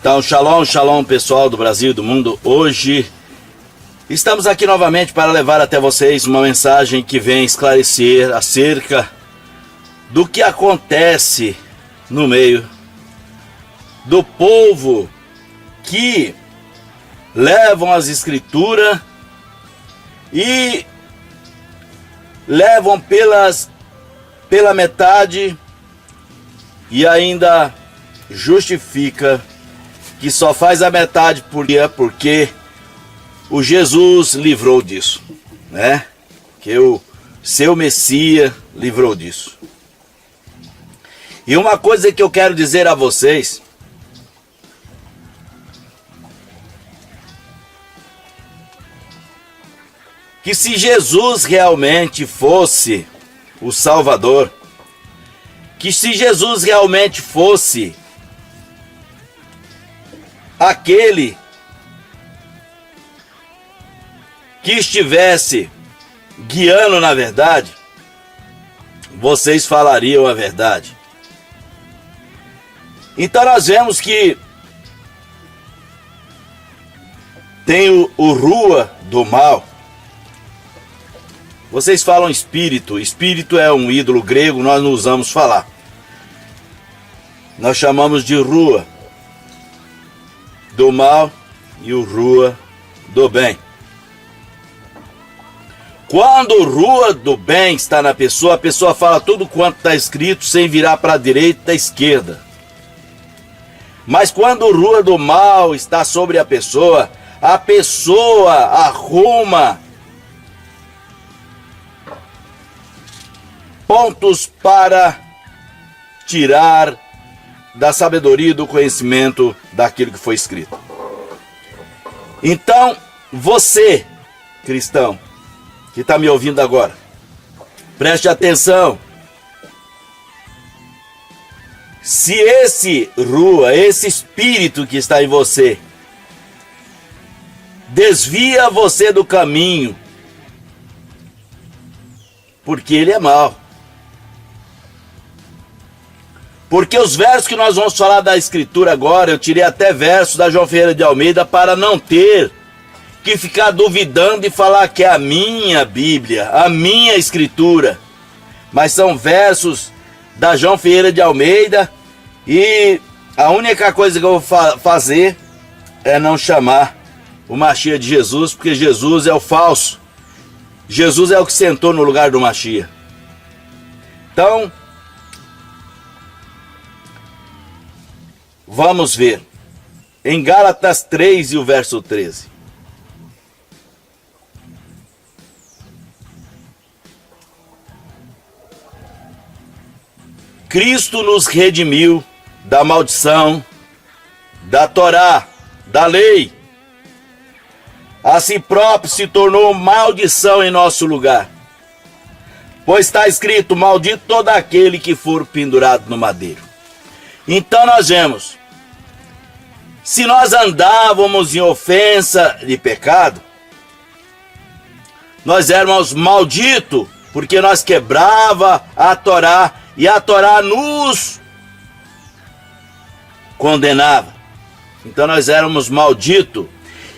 Então, shalom, shalom pessoal do Brasil e do mundo. Hoje estamos aqui novamente para levar até vocês uma mensagem que vem esclarecer acerca do que acontece no meio do povo que levam as escrituras e levam pela metade e ainda justifica que só faz a metade porque o Jesus livrou disso, né? Que o seu Messias livrou disso. E uma coisa que eu quero dizer a vocês, que se Jesus realmente fosse o Salvador, que se Jesus realmente fosse aquele que estivesse guiando na verdade, vocês falariam a verdade. Então nós vemos que tem o rua do mal. Vocês falam espírito. Espírito é um ídolo grego, nós não usamos falar. Nós chamamos de rua do mal e o rua do bem. Quando o rua do bem está na pessoa, a pessoa fala tudo quanto está escrito sem virar para a direita e para a esquerda. Mas quando o rua do mal está sobre a pessoa arruma pontos para tirar da sabedoria e do conhecimento daquilo que foi escrito. Então, você, cristão, que está me ouvindo agora, preste atenção. Se esse rua, esse espírito que está em você, desvia você do caminho, porque ele é mau. Porque os versos que nós vamos falar da escritura agora, eu tirei até versos da João Ferreira de Almeida para não ter que ficar duvidando e falar que é a minha Bíblia, a minha escritura. Mas são versos da João Ferreira de Almeida e a única coisa que eu vou fazer é não chamar o Mashiach de Jesus, porque Jesus é o falso. Jesus é o que sentou no lugar do Mashiach. Então, vamos ver, em Gálatas 3 e o verso 13. Cristo nos redimiu da maldição, da Torá, da lei. A si próprio se tornou maldição em nosso lugar. Pois está escrito, maldito todo aquele que for pendurado no madeiro. Então nós vemos, se nós andávamos em ofensa de pecado, nós éramos malditos, porque nós quebrava a Torá, e a Torá nos condenava. Então nós éramos malditos,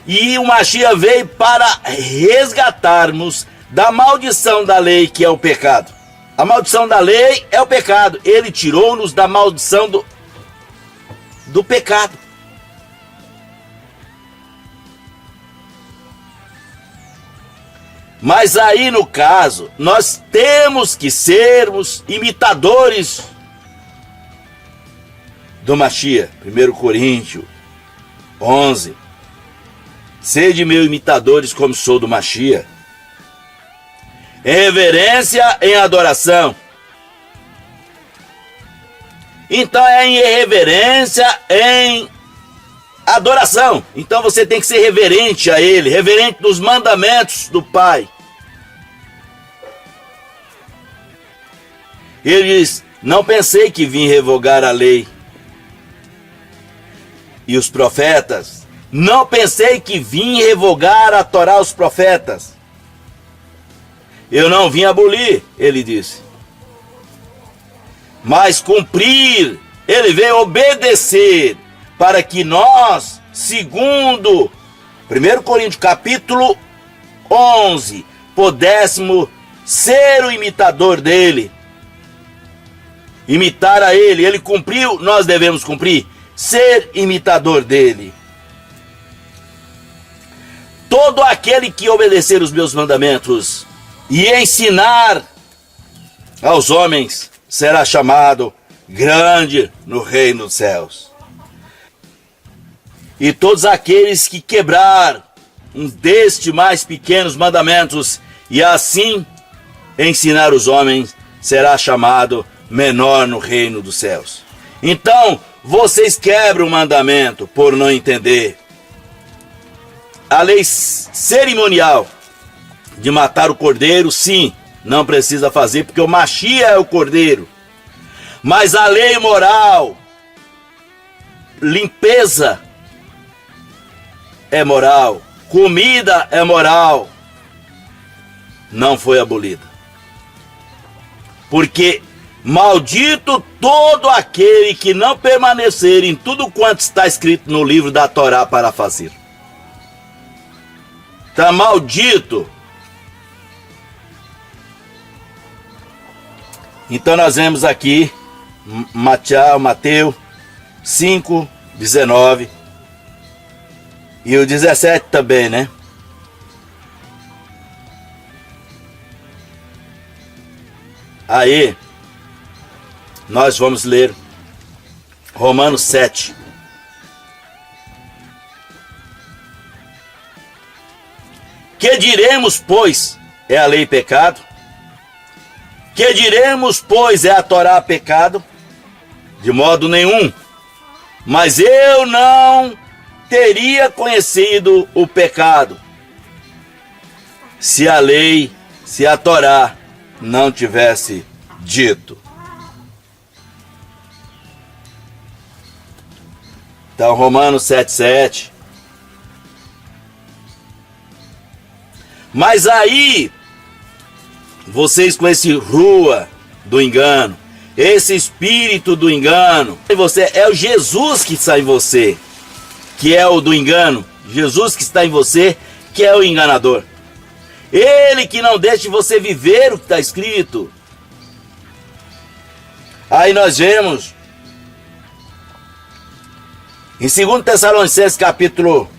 e o Mashiach veio para resgatarmos da maldição da lei, que é o pecado. A maldição da lei é o pecado. Ele tirou-nos da maldição do pecado. Mas aí no caso, nós temos que sermos imitadores do Mashiach. 1 Coríntios 11. Sede meus imitadores como sou do Mashiach. Em reverência, em adoração. Então é em reverência, em adoração. Então você tem que ser reverente a Ele, reverente dos mandamentos do Pai. Ele diz, não pensei que vim revogar a lei e os profetas. Não pensei que vim revogar a Torá os profetas. Eu não vim abolir, ele disse, mas cumprir. Ele veio obedecer para que nós, segundo 1 Coríntios capítulo 11, pudéssemos ser o imitador dele. Imitar a ele. Ele cumpriu, nós devemos cumprir. Ser imitador dele. Todo aquele que obedecer os meus mandamentos e ensinar aos homens será chamado grande no reino dos céus. E todos aqueles que quebrar um destes mais pequenos mandamentos e assim ensinar os homens será chamado menor no reino dos céus. Então, vocês quebram o mandamento por não entender. A lei cerimonial de matar o cordeiro, sim, não precisa fazer, porque o Machia é o cordeiro. Mas a lei moral, limpeza é moral, comida é moral, não foi abolida. Porque maldito todo aquele que não permanecer em tudo quanto está escrito no livro da Torá para fazer. Está maldito. Então nós vemos aqui Mateus 5, 19 e o 17 também, né? Aí nós vamos ler Romanos 7. Que diremos, pois, é a lei pecado? Que diremos, pois, é a Torá pecado? De modo nenhum. Mas eu não teria conhecido o pecado se a lei, se a Torá não tivesse dito. Então, Romanos 7,7. Mas aí, vocês com esse rua do engano, esse espírito do engano, você é o Jesus que está em você, que é o do engano. Jesus que está em você, que é o enganador. Ele que não deixa você viver o que está escrito. Aí nós vemos em 2 Tessalonicenses capítulo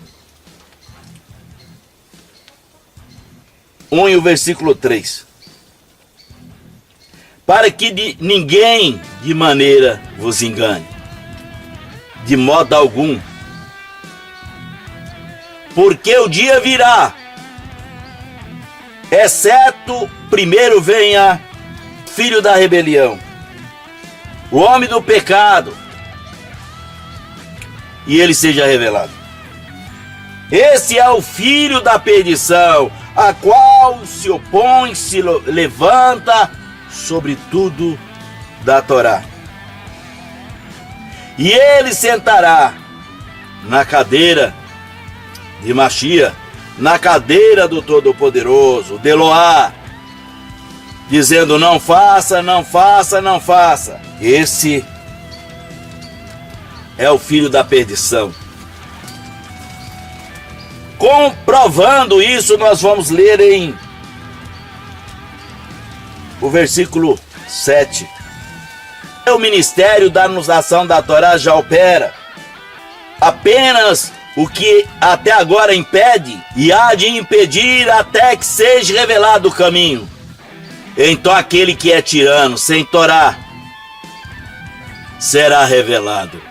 1 e o versículo 3. Para que ninguém de maneira vos engane, de modo algum. Porque o dia virá, exceto primeiro venha filho da rebelião, o homem do pecado, e ele seja revelado. Esse é o filho da perdição, a qual se opõe, se levanta sobre tudo da Torá. E ele sentará na cadeira de Machia, na cadeira do Todo-Poderoso, de Eloá, dizendo: não faça, não faça, não faça. Esse é o filho da perdição. Comprovando isso, nós vamos ler em o versículo 7. O ministério da anunciação da Torá já opera. Apenas o que até agora impede e há de impedir até que seja revelado o caminho. Então aquele que é tirano, sem Torá, será revelado.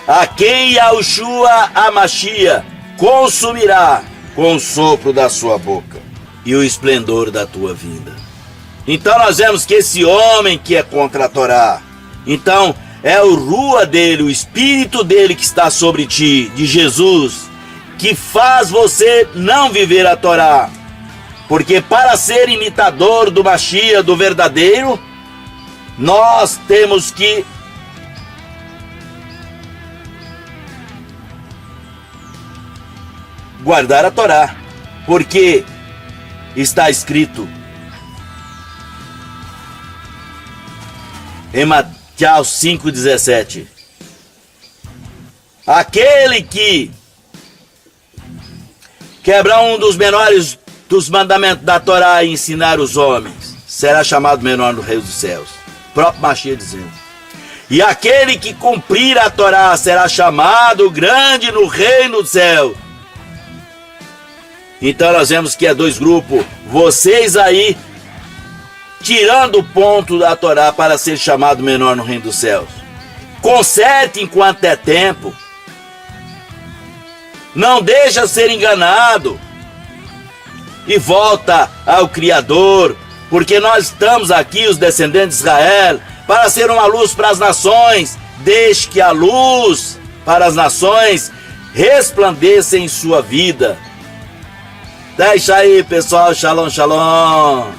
A quem Yahushua Amashia consumirá com o sopro da sua boca e o esplendor da tua vinda. Então nós vemos que esse homem que é contra a Torá, então é o rua dele, o espírito dele que está sobre ti, de Jesus, que faz você não viver a Torá. Porque para ser imitador do Machia, do verdadeiro, nós temos que guardar a Torá, porque está escrito em Mateus 5,17: Aquele que quebrar um dos menores dos mandamentos da Torá e ensinar os homens, será chamado menor no reino dos céus. O próprio Mashiach dizendo. E aquele que cumprir a Torá será chamado grande no reino do céu. Então nós vemos que é dois grupos. Vocês aí, tirando o ponto da Torá para ser chamado menor no reino dos céus. Conserte enquanto é tempo. Não deixa ser enganado. E volta ao Criador. Porque nós estamos aqui, os descendentes de Israel, para ser uma luz para as nações. Deixe que a luz para as nações resplandeça em sua vida. Deixa aí, pessoal. Shalom, shalom.